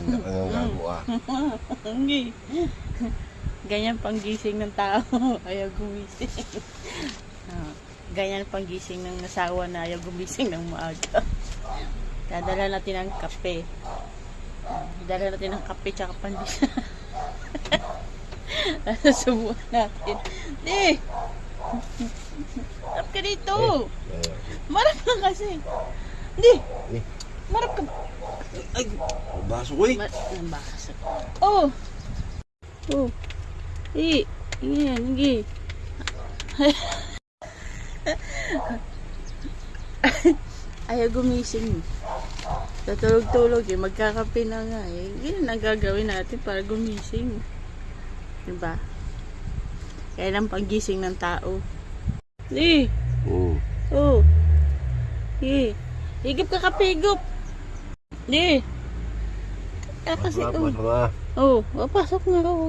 Ang gago ah. Hindi. Ganyan pang gising ng tao. Ayaw gumising. Ganyan pang gising ng asawa na ayaw gumising ng maaga. Dadala natin ang kape. Dadala natin ang kape tsaka pandesal. Susubuan natin. Di! Marap ka dito! Marap ka kasi! Di! Marap ka! Ay, baso ko eh. Nabasa. Oh! Oh! Yan, hindi. Ayaw gumising. Tatulog-tulog eh. Magkakape na nga eh. Yan ang gagawin natin para gumising. Diba? Kailan paggising ng tao. Di! Oh! Di! Higop ka kapigop! Di! Kasi, oh! Oh! Papasok na ako.